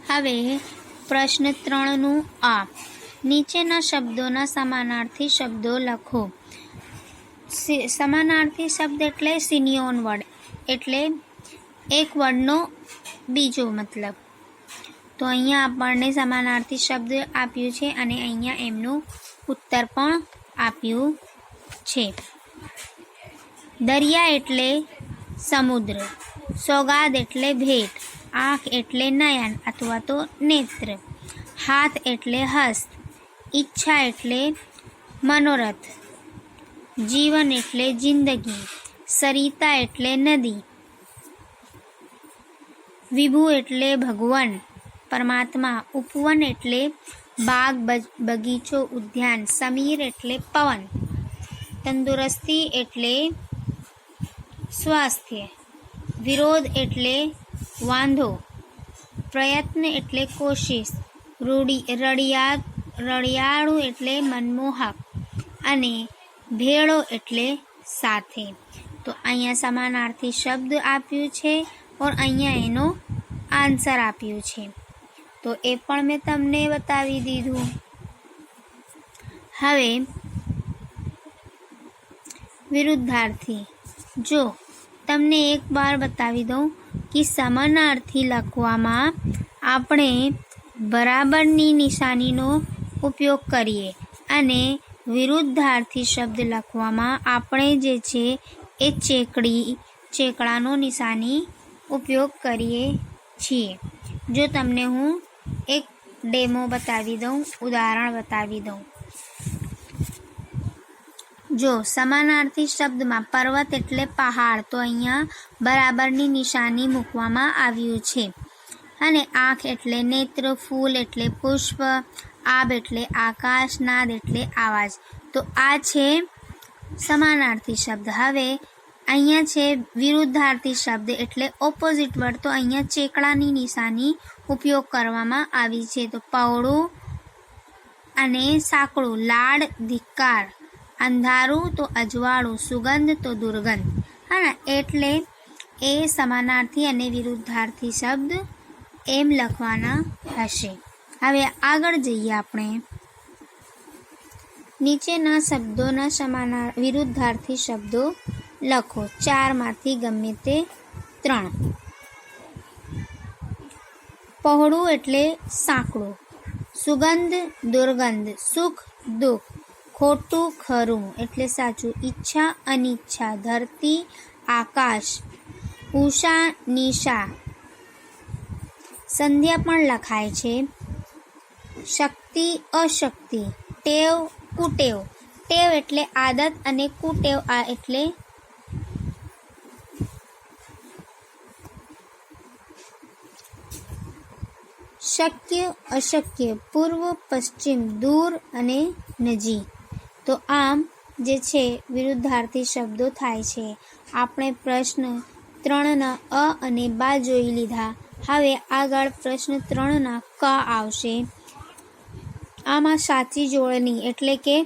હવે પ્રશ્ન 3 આ નીચેના શબ્દોના સમાનાર્થી શબ્દો લખો. સમાનાર્થી શબ્દ એટલે સિનિયોન વર્ડ, એટલે એક વર્ડનો બીજો મતલબ. તો અહીંયા આપણને સમાનાર્થી શબ્દ આપ્યું છે અને અહીંયા એમનું ઉત્તર પણ આપ્યું છે. દરિયા એટલે સમુદ્ર, સોગાદ એટલે ભેટ, આંખ એટલે નયન અથવા તો નેત્ર, હાથ એટલે હસ્ત, ઈચ્છા એટલે મનોરથ, જીવન એટલે જિંદગી, સરિતા એટલે નદી, વિભુ એટલે ભગવાન પરમાત્મા, ઉપવન એટલે બાગ બગીચો ઉદ્યાન, સમીર એટલે પવન, તંદુરસ્તી એટલે સ્વાસ્થ્ય, વિરોધ એટલે વાંધો, પ્રયત્ન એટલે કોશિશ, રળિયાળું એટલે મનમોહક અને ભેળો એટલે સાથે. તો અહીંયા સમાનાર્થી શબ્દ આપ્યું છે ઓર અહીંયા એનો આન્સર આપ્યું છે. તો એ પણ મેં તમને બતાવી દીધું. હવે વિરુદ્ધાર્થી. જો તમને એક બાર બતાવી દઉં કે સમાનાર્થી લખવામાં આપણે બરાબરની નિશાનીનો ઉપયોગ કરીએ અને વિરુદ્ધાર્થી શબ્દ લખવામાં આપણે જે છે એ ચેકડાનો નિશાની ઉપયોગ કરીએ છીએ. જો તમને હું એક ડેમો બતાવી દઉં, ઉદાહરણ બતાવી દઉં. જો સમાનાર્થી શબ્દમાં પર્વત એટલે પહાડ, તો અહીંયા બરાબરની નિશાની મૂકવામાં આવ્યું છે. અને આંખ એટલે નેત્ર, ફૂલ એટલે પુષ્પ, આબ એટલે આકાશ, નાદ એટલે આવાજ. તો આ છે સમાનાર્થી શબ્દ. હવે અહીંયા છે વિરુદ્ધાર્થી શબ્દ એટલે ઓપોઝિટ વર્ડ. તો અહીંયા ચેકડાની નિશાની ઉપયોગ કરવામાં આવી છે. તો પહોળું અને સાંકડું, લાડ, ધિક્કાર, અંધારું તો અજવાળું, સુગંધ તો દુર્ગંધ. હા, એટલે એ સમાનાર્થી અને વિરુદ્ધાર્થી શબ્દ એમ લખવાના હશે. હવે આગળ જઈએ આપણે. નીચેના શબ્દોના વિરુદ્ધાર્થી શબ્દો લખો. 4 માંથી ગમે તે 3. પહોળું એટલે સાંકડું, સુગંધ દુર્ગંધ, સુખ દુઃખ, ખોટું ખરું એટલે સાચું, ઈચ્છા અનિચ્છા, ધરતી આકાશ, ઉષા નિશા. સંધ્યા પણ લખાય છે. શક્તિ અશક્તિ, ટેવ કુટેવ. ટેવ એટલે આદત અને કુટેવ એટલે શક્ય અશક્ય, પૂર્વ પશ્ચિમ, દૂર અને નજીક. તો આમ જે છે વિરુદ્ધાર્થી શબ્દો થાય છે. આપણે પ્રશ્ન 3ના અ અને બા જોઈ લીધા. હવે આગળ પ્રશ્ન 3ના ક આવશે. આમાં સાચી જોડણી એટલે કે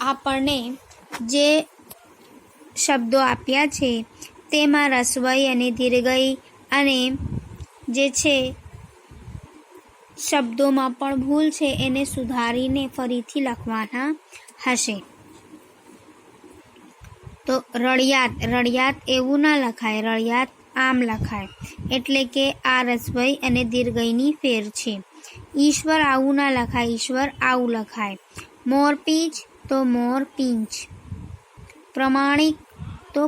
આપણને જે શબ્દો આપ્યા છે તેમાં રસ્વઈ અને દીર્ઘઈ અને જે છે શબ્દોમાં પણ ભૂલ છે એને સુધારીને ફરીથી લખવાના હશે. તો રળિયાત એવું ના લખાય, રળિયાત આમ લખાય. એટલે કે આ રસ્વઈ અને દીર્ઘઈની ફેર છે. ઈશ્વર આવું ના લખાય, ઈશ્વર આવું લખાય. મોરપીંછ તો મોરપીંછ. પ્રમાણિક તો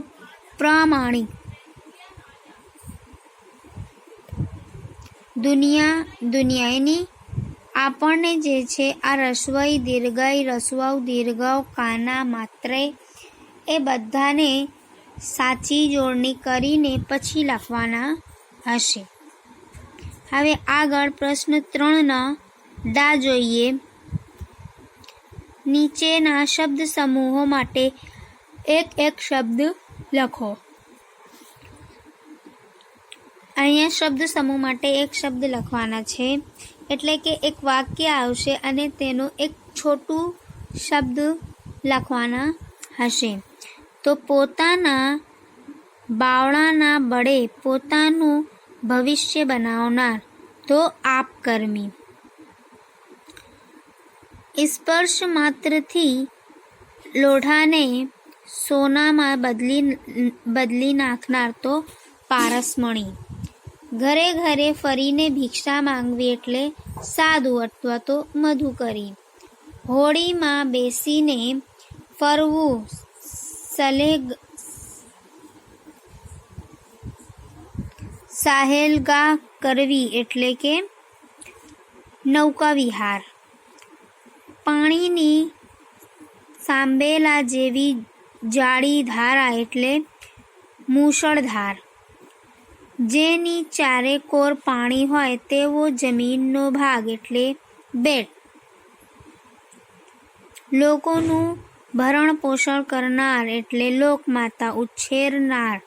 પ્રામાણિક. દુનિયાની. આપણને જે છે આ રસ્વઈ દીર્ઘઈ, રસ્વઉ દીર્ઘવ, કાના માત્રે એ બધાને સાચી જોડણી કરીને પછી લખવાના હશે. હવે આગળ પ્રશ્ન 3ના ડા જોઈએ. નીચેના શબ્દ સમૂહો માટે એક શબ્દ લખો. અહીંયા શબ્દ સમૂહ માટે એક શબ્દ લખવાના છે. એટલે કે એક વાક્ય આવશે અને તેનું એક છોટું શબ્દ લખવાના હશે. તો પોતાના બાવળાના બળે પોતાનું ભવિષ્ય બનાવનાર. તો આપકર્મી. સ્પર્શ માત્રથી લોઢાને સોનામાં બદલી નાખનાર તો પારસમણી. ઘરે ઘરે ફરીને ભિક્ષા માંગવી એટલે સાદું અથવા તો મધુકરી. હોડીમાં બેસીને ફરવું સાહેલગા કરવી એટલે કે નૌકા વિહાર. પાણીની સાંભેલા જેવી જાડી ધારા એટલે મૂશળધાર. જેની ચારે કોર પાણી હોય તેવો જમીનનો ભાગ એટલે બેટ. લોકોનું ભરણ પોષણ કરનાર એટલે લોકમાતા. ઉછેરનાર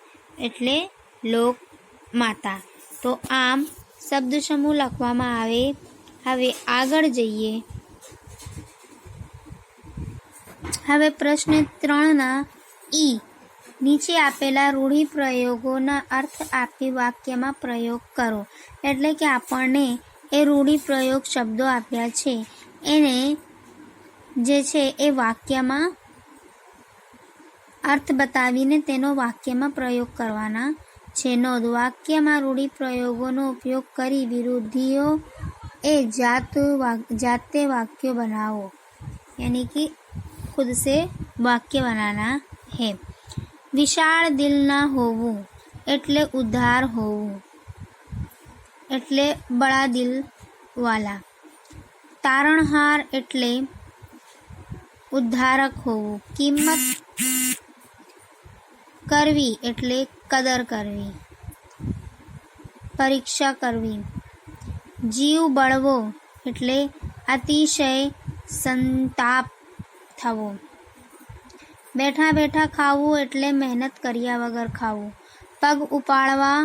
એટલે લોકમાતા. તો આમ શબ્દ સમૂહ લખવામાં આવે. હવે આગળ જઈએ. હવે પ્રશ્ન 3ના ઈ. નીચે આપેલા રૂઢિપ્રયોગોના અર્થ આપી વાક્યમાં પ્રયોગ કરો. એટલે કે આપણને એ રૂઢિપ્રયોગ શબ્દો આપ્યા છે એને જે છે એ વાક્યમાં અર્થ બતાવીને તેનો વાક્યમાં પ્રયોગ કરવાના છે. નોંધ: વાક્યમાં રૂઢિપ્રયોગોનો ઉપયોગ કરી વિરોધીઓ એ જાતે વાક્યો બનાવો. यानी कि खुद से वाक्य बनाना है. વિશાળ દિલના હોવું એટલે ઉદાર હોવું, એટલે બડા દિલ વાલા. તારણહાર એટલે ઉદ્ધારક હોવું. કિંમત કરવી એટલે કદર કરવી, પરીક્ષા કરવી. જીવ બળવો એટલે અતિશય સંતાપ થવો. બેઠા બેઠા ખાવું એટલે મહેનત કર્યા વગર ખાવું. પગ ઉપાડવા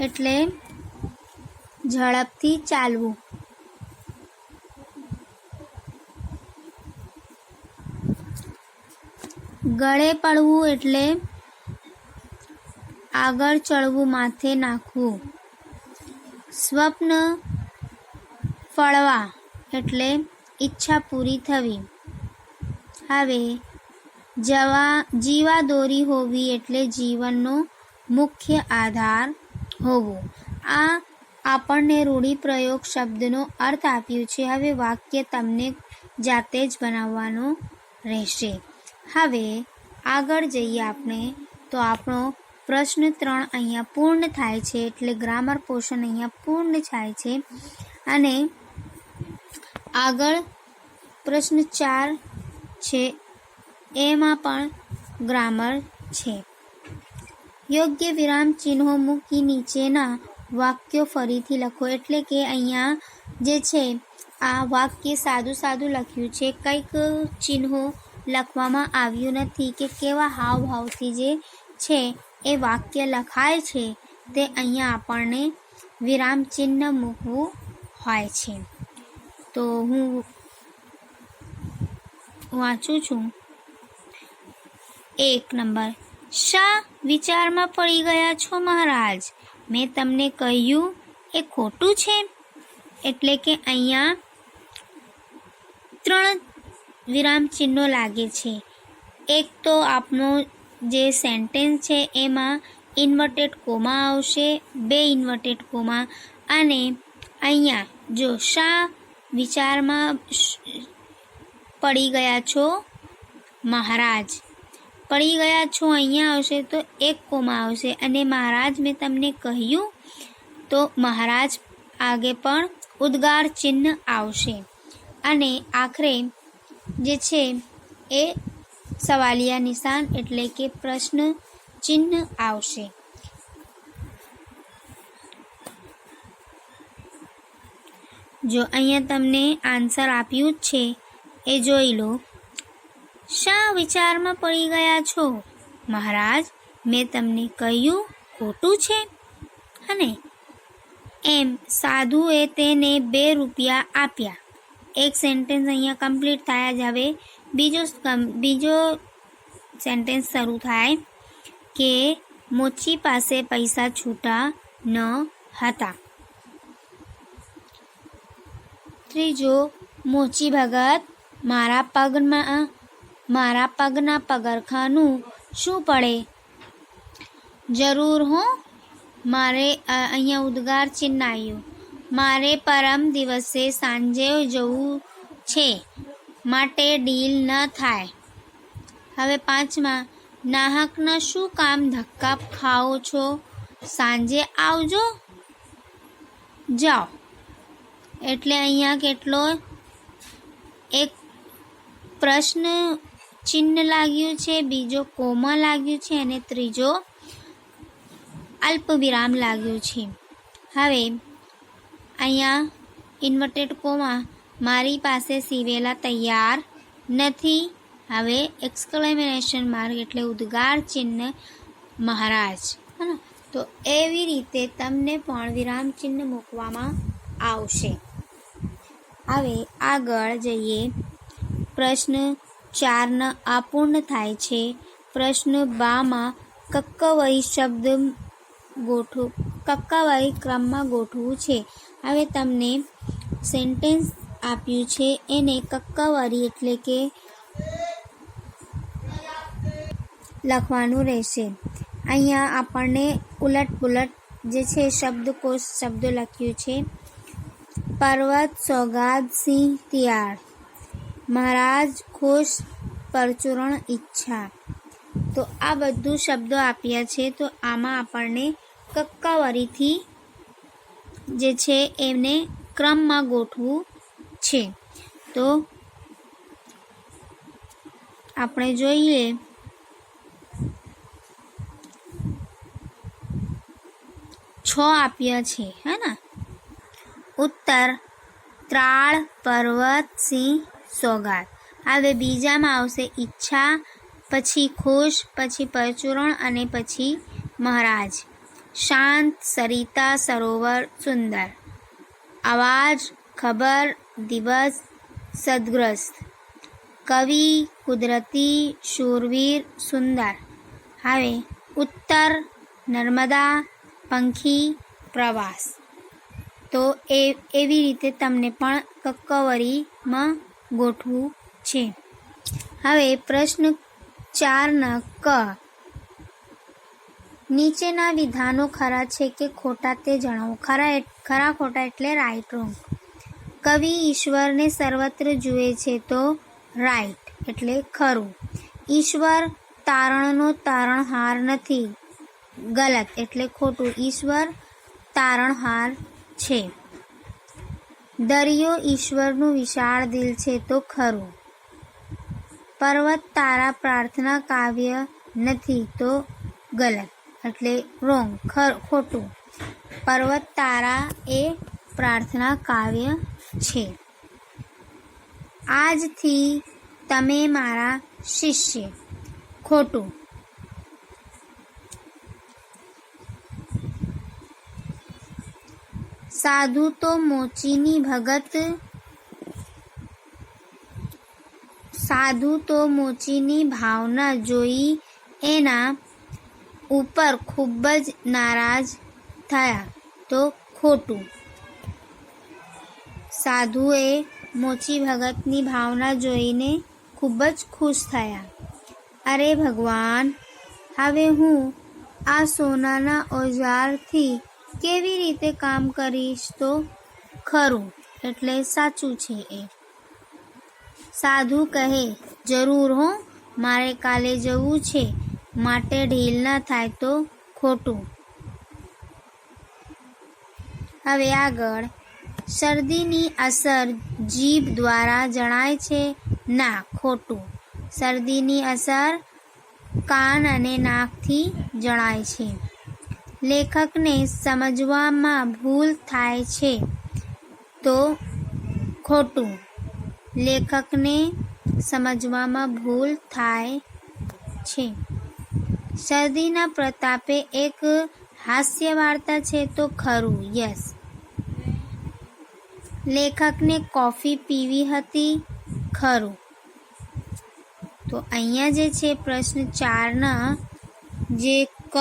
એટલે ઝડપથી ચાલવું. ગળે પડવું એટલે આગળ ચડવું, માથે નાખવું. સ્વપ્ન ફળવા એટલે ઈચ્છા પૂરી થવી. હવે જીવાદોરી હોવી એટલે જીવનનો મુખ્ય આધાર હોવો. આ આપણને રૂઢિપ્રયોગ શબ્દનો અર્થ આપ્યું છે. હવે વાક્ય તમને જાતે જ બનાવવાનું રહેશે. હવે આગળ જઈએ આપણે. તો આપણો પ્રશ્ન 3 અહીંયા પૂર્ણ થાય છે. એટલે ગ્રામર પોર્શન અહીંયા પૂર્ણ થાય છે. અને આગળ પ્રશ્ન 4 છે એમાં પણ ગ્રામર છે. યોગ્ય વિરામ ચિહ્નો મૂકી નીચેના વાક્યો ફરીથી લખો. એટલે કે અહીંયા જે છે આ વાક્ય સાદું લખ્યું છે. કંઈક ચિહ્નો લખવામાં આવ્યું નથી કે કેવા હાવભાવથી જે છે એ વાક્ય લખાય છે તે અહીંયા આપણને વિરામ ચિહ્ન મૂકવું હોય છે. તો હું વાંચું છું. 1 નંબર. શા વિચારમાં પડી ગયા છો મહારાજ? મેં તમને કહ્યું એ ખોટું છે. એટલે કે અહીંયા 3 વિરામ ચિહ્નો લાગે છે. એક તો આપણો જે સેન્ટેન્સ છે એમાં ઇન્વર્ટેડ કોમા આવશે, 2 ઇન્વર્ટેડ કોમા. અને અહીંયા જો શા વિચારમાં પડી ગયા છો મહારાજ, પડી ગયા છો અહીંયા આવશે તો 1 કોમા આવશે. અને મહારાજ મેં તમને કહ્યું તો મહારાજ આગે પણ ઉદ્ગાર ચિહ્ન આવશે. અને આખરે જે છે એ સવાલિયા નિશાન એટલે કે પ્રશ્ન ચિહ્ન આવશે. જો અહીંયા તમને આન્સર આપ્યું જ છે એ જોઈ લો. શા વિચારમાં પડી ગયા છો મહારાજ? મેં તમને કહ્યું ખોટું છે. અને એમ સાધુએ તેને 2 રૂપિયા આપ્યા. એક સેન્ટેન્સ અહીંયા કમ્પ્લીટ થયા જ. હવે બીજો સેન્ટેન્સ શરૂ થાય કે મોચી પાસે પૈસા છૂટા ન હતા. ત્રીજો, મોચી ભગત, મારા પગના પગરખાનું શું પડે? જરૂર હો. મારે અહીંયા ઉદ્ગાર ચિહ્ન આવ્યું. મારે પરમ દિવસે સાંજે જવું છે, માટે ડીલ ન થાય. હવે પાંચમા, નાહકના શું કામ ધક્કા ખાઓ છો? સાંજે આવજો. જાઓ. એટલે અહીંયા કેટલો એક પ્રશ્ન ચિહ્ન લાગ્યું છે, બીજો કોમા લાગ્યું છે અને ત્રીજો અલ્પવિરામ લાગ્યું છે. હવે અહીંયા ઇન્વર્ટેડ કોમા, મારી પાસે સીવેલા તૈયાર નથી. હવે એક્સક્લેમેશન માર્ક એટલે ઉદ્ગાર ચિહ્ન મહારાજ. તો એવી રીતે તમને પણ વિરામ ચિહ્ન મૂકવામાં આવશે. હવે આગળ જઈએ. પ્રશ્ન 4 અપૂર્ણ થાય છે. પ્રશ્ન 2માં કક્કવહી શબ્દ કક્કાવાળી ક્રમમાં ગોઠવું છે. હવે તમને સેન્ટેન્સ આપ્યું છે, એને કક્કાવાળી એટલે કે લખવાનું રહેશે. અહીંયા આપણને ઉલટ જે છે શબ્દકોશ શબ્દો લખ્યું છે. પર્વત સોગાદ સિંહ તિયાર, મહારાજ ખુશ પરચુરણ ઈચ્છા. તો આ બધું શબ્દો આપ્યા છે. તો આમાં આપણને કક્કાવાળીથી જે છે એમને ક્રમમાં ગોઠવું છે. તો આપણે જોઈએ. છ આપ્યા છે, હે ને? ઉત્તર ત્રાળ, પર્વત, સિંહ, સોગાદ. હવે બીજામાં આવશે ઈચ્છા, પછી ખુશ, પછી પરચુરણ અને પછી મહારાજ. શાંત, સરિતા, સરોવર, સુંદર. આવાજ, ખબર, દિવસ, સદગ્રસ્ત. કવિ, કુદરતી, શૂરવીર, સુંદર. હવે ઉત્તર નર્મદા, પંખી, પ્રવાસ. તો એવી રીતે તમને પણ કક્કવરીમાં ગોઠવું છે. હવે પ્રશ્ન 4 ક, નીચેના વિધાનો ખરા છે કે ખોટા તે જણાવો. ખરા ખોટા એટલે રાઈટ રોંગ. કવિ ઈશ્વરને સર્વત્ર જુએ છે, તો રાઈટ એટલે ખરું. ઈશ્વર તારણનો તારણહાર નથી, ગલત એટલે ખોટું. ઈશ્વર તારણહાર છે. દરિયો ઈશ્વરનું વિશાળ દિલ છે, તો ખરું. પર્વત તારા પ્રાર્થના કાવ્ય નથી, તો ગલત એટલે રોંગ ખોટું. પર્વત તારા એ પ્રાર્થના કાવ્ય છે. આજથી તમે મારા શિષ્ય, ખોટું. સાધુ તો મોચીની ભગત, સાધુ તો મોચીની ભાવના જોઈ એના ઉપર ખૂબ જ નારાજ થયા, તો ખોટું. સાધુએ મોચી ભગતની ભાવના જોઈને ખૂબ જ ખુશ થયા. અરે ભગવાન, હવે હું આ સોનાના ઓજારથી કેવી રીતે કામ કરીશ, તો ખરું એટલે સાચું છે એ. સાધુ કહે, જરૂર હો, મારે કાલે જવું છે, માટે ઢીલ ન થાય, તો ખોટું. હવે આગળ. શરદીની અસર જીભ દ્વારા જણાય છે, ના, ખોટું. શરદીની અસર કાન અને નાકથી જણાય છે. લેખકને સમજવામાં ભૂલ થાય છે, તો ખોટું. લેખકને સમજવામાં ભૂલ થાય છે. શરદીના પ્રતાપે એક હાસ્ય વાર્તા છે, તો ખરું. યસ. લેખકને કોફી પીવી હતી, ખરું. તો અહીંયા જે છે પ્રશ્ન 4 જે ક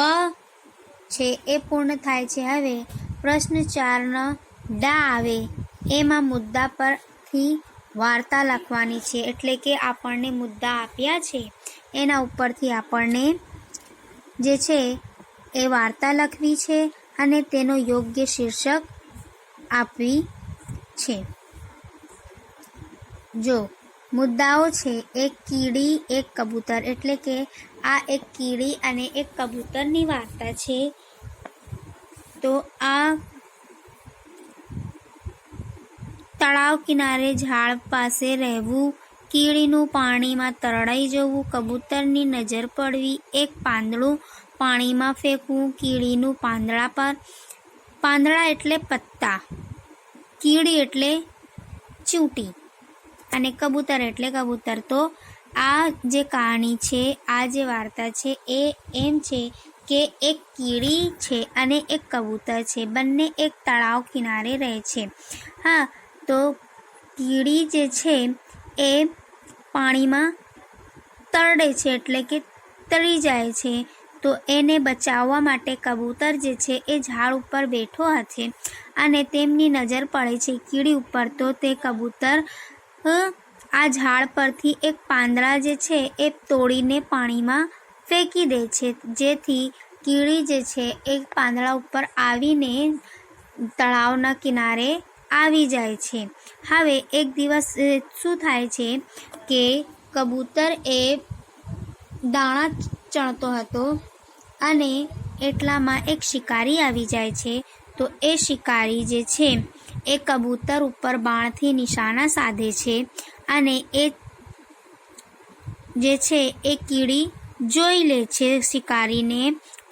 છે એ પૂર્ણ થાય છે. હવે પ્રશ્ન 4 ડા આવે એમાં મુદ્દા પરથી વાર્તા લખવાની છે, એટલે કે આપણને મુદ્દા આપ્યા છે એના ઉપરથી આપણને જે છે એ વાર્તા લખવી છે અને તેનો યોગ્ય શીર્ષક આપવી છે. જો મુદ્દાઓ છે, એક કીડી એક કબૂતર, એટલે કે આ એક કીડી અને એક કબૂતરની વાર્તા છે. તો આ તળાવ કિનારે ઝાડ પાસે રહેવું, કીડીનું પાણીમાં તરડાઈ જવું, કબૂતરની નજર પડવી, એક પાંદડું પાણીમાં ફેંકવું, કીડીનું પાંદડા પર, પાંદડા એટલે પત્તા, કીડી એટલે ચીંટી અને કબૂતર એટલે કબૂતર. તો આ જે કહાની છે, આ જે વાર્તા છે એ એમ છે કે એક કીડી છે અને એક કબૂતર છે, બંને એક તળાવ કિનારે રહે છે. હા, તો કીડી જે છે એ પાણીમાં તરડે છે, એટલે કે તરી જાય છે. તો એને બચાવવા માટે કબૂતર જે છે એ ઝાડ ઉપર બેઠો છે અને તેમની નજર પડે છે કીડી ઉપર. તો તે કબૂતર આ ઝાડ પરથી એક પાંદડા જે છે એ તોડીને પાણીમાં ફેંકી દે છે, જેથી કીડી જે છે એ પાંદડા ઉપર આવીને તળાવના કિનારે આવી જાય છે. હવે એક દિવસ શું થાય છે કે કબૂતર એ દાણા ચણતો હતો અને એટલામાં એક શિકારી આવી જાય છે. તો એ શિકારી જે છે એ કબૂતર ઉપર બાણથી નિશાના સાધે છે અને એ જે છે એ કીડી જોઈ લે છે શિકારીને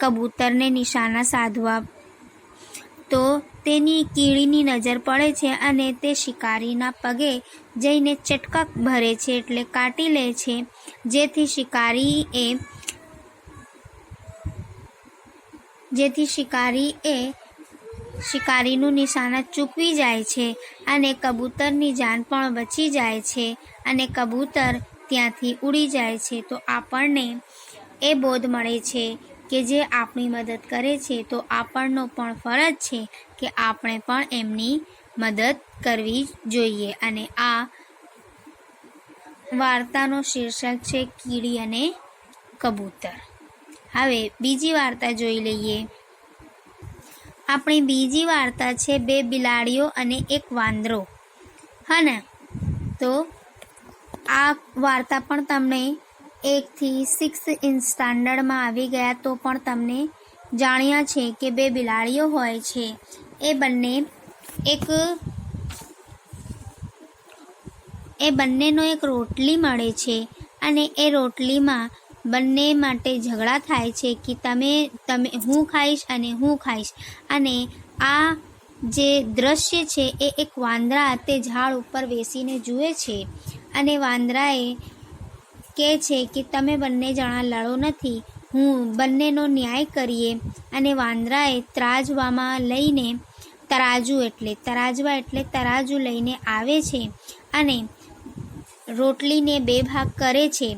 કબૂતરને નિશાના સાધવા. તો તેની કીડીની નજર પડે છે અને તે શિકારીના પગે જઈને ચટકા ભરે છે, એટલે કાટી લે છે, જેથી શિકારીનું નિશાના ચૂકવી જાય છે અને કબૂતરની જાન પણ બચી જાય છે અને કબૂતર ત્યાંથી ઉડી જાય છે. તો આપણને એ બોધ મળે છે કે જે આપણી મદદ કરે છે તો આપણનો પણ ફરજ છે કે આપણે પણ એમની મદદ કરવી જોઈએ. અને આ વાર્તાનો શીર્ષક છે કીડી અને કબૂતર. હવે બીજી વાર્તા જોઈ લઈએ. આપણી બીજી વાર્તા છે બે બિલાડીઓ અને એક વાંદરો. હા ને? તો આ વાર્તા પણ તમને 1 થી 6 સ્ટાન્ડર્ડમાં આવી ગયા તો પણ તમને જાણ્યા છે કે બે બિલાડીઓ હોય છે, એ બંનેનો એક રોટલી મળે છે અને એ રોટલીમાં બંને માટે ઝઘડા થાય છે કે તમે હું ખાઈશ અને હું ખાઈશ. અને આ જે દ્રશ્ય છે એ એક વાંદરા તે ઝાડ ઉપર બેસીને જુએ છે અને વાંદરાએ કહે છે કે તમે બંને જણા લડો નથી, હું બંનેનો ન્યાય કરીએ. અને વાંદરાએ તરાજુ લઈને આવે છે અને રોટલીને 2 ભાગ કરે છે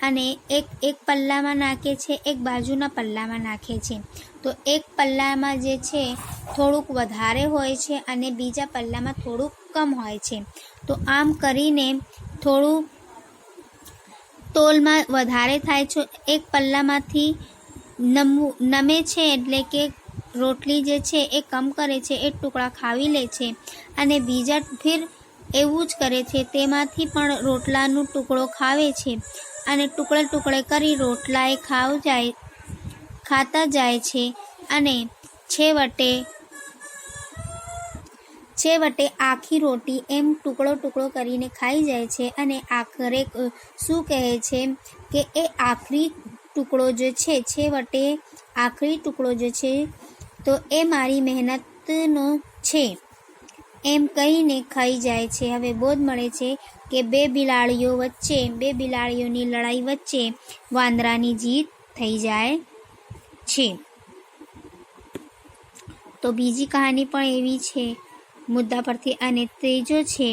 અને એક પલ્લામાં નાખે છે, એક બાજુના પલ્લામાં નાખે છે. તો એક પલ્લામાં જે છે થોડુંક વધારે હોય છે અને બીજા પલ્લામાં થોડુંક કમ હોય છે. તો આમ કરીને થોડું તોલમાં વધારે થાય છે, એક પલ્લામાંથી નમે છે, એટલે કે રોટલી જે છે એ કમ કરે છે, એક ટુકડા ખાવી લે છે અને બીજા ફિર એવું જ કરે છે, તેમાંથી પણ રોટલાનો ટુકડો ખાવે છે અને ટુકડે કરી રોટલા એ ખાતા જાય છે અને છેવટે આખી રોટી એમ ટુકડો કરીને ખાઈ જાય છે. અને આખરે શું કહે છે કે એ આખરી ટુકડો જે છે તો એ મારી મહેનતનો છે એમ કહીને ખાઈ જાય છે. હવે બોધ મળે છે કે બે બિલાડીઓની લડાઈ વચ્ચે વાંદરાની જીત થઈ જાય છે. તો બીજી કહાની પણ એવી છે મુદ્દા પરથી. અને ત્રીજો છે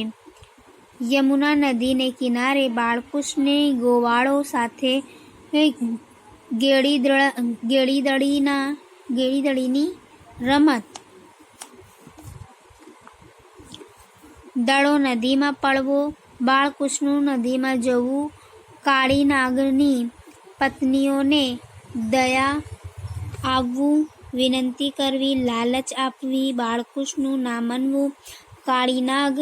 યમુના નદીને કિનારે બાળકૃષ્ણની ગોવાળો સાથે ગેડીદડીની રમત. દડો નદીમાં પડવો, બાળકૃષ્ણનું નદીમાં જવું, કાળી નાગની પત્નીઓને દયા આવવું, વિનંતી કરવી, લાલચ આપવી, બાળકૃષ્ણનું ના માનવું, કાળી નાગ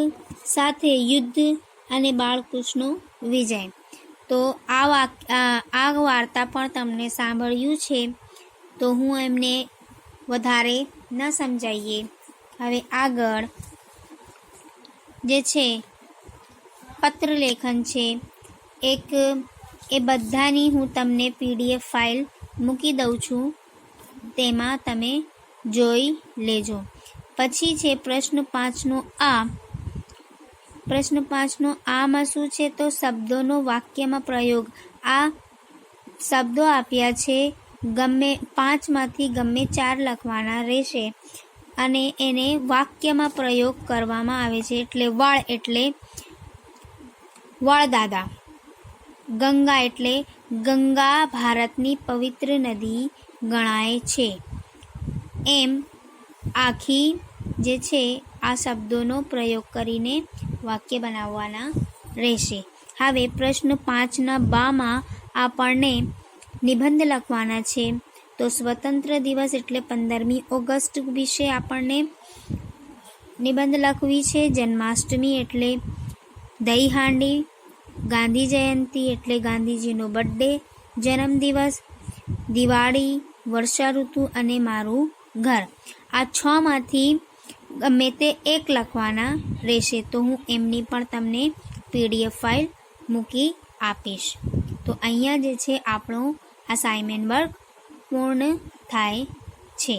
સાથે યુદ્ધ અને બાળકૃષ્ણનો વિજય. તો આ વાર્તા પણ તમને સાંભળ્યું છે, તો હું એમને વધારે ન સમજાવીએ. હવે આગળ જે છે પત્રલેખન છે, એ બધાની હું તમને PDF ફાઇલ મૂકી દઉં છું, તેમાં તમે જોઈ લેજો. પછી છે પ્રશ્ન 5નો આ. પ્રશ્ન 5નો આમાં શું છે? તો શબ્દોનો વાક્યમાં પ્રયોગ. આ શબ્દો આપ્યા છે, 5માંથી ગમે 4 લખવાના રહેશે અને એને વાક્યમાં પ્રયોગ કરવામાં આવે છે. એટલે વાળ એટલે વાળદાદા, ગંગા એટલે ગંગા ભારતની પવિત્ર નદી ગણાય છે. એમ આખી જે છે આ શબ્દોનો પ્રયોગ કરીને વાક્ય બનાવવાના રહેશે. હવે પ્રશ્ન 5ના બામાં આપણને નિબંધ લખવાના છે. તો સ્વતંત્ર દિવસ એટલે 15મી ઓગસ્ટ વિશે આપણને નિબંધ લખવી છે. જન્માષ્ટમી એટલે દહીહાંડી, ગાંધી જયંતિ એટલે ગાંધીજીનો બર્થડે, જન્મદિવસ, દિવાળી, વર્ષા ઋતુ અને મારું ઘર. આ 6માંથી ગમે તે એક લખવાના રહેશે. તો હું એમની પણ તમને PDF ફાઇલ મૂકી આપીશ. તો અહીંયા જે છે આપણો અસાઇનમેન્ટ વર્ક પૂર્ણ થાય છે.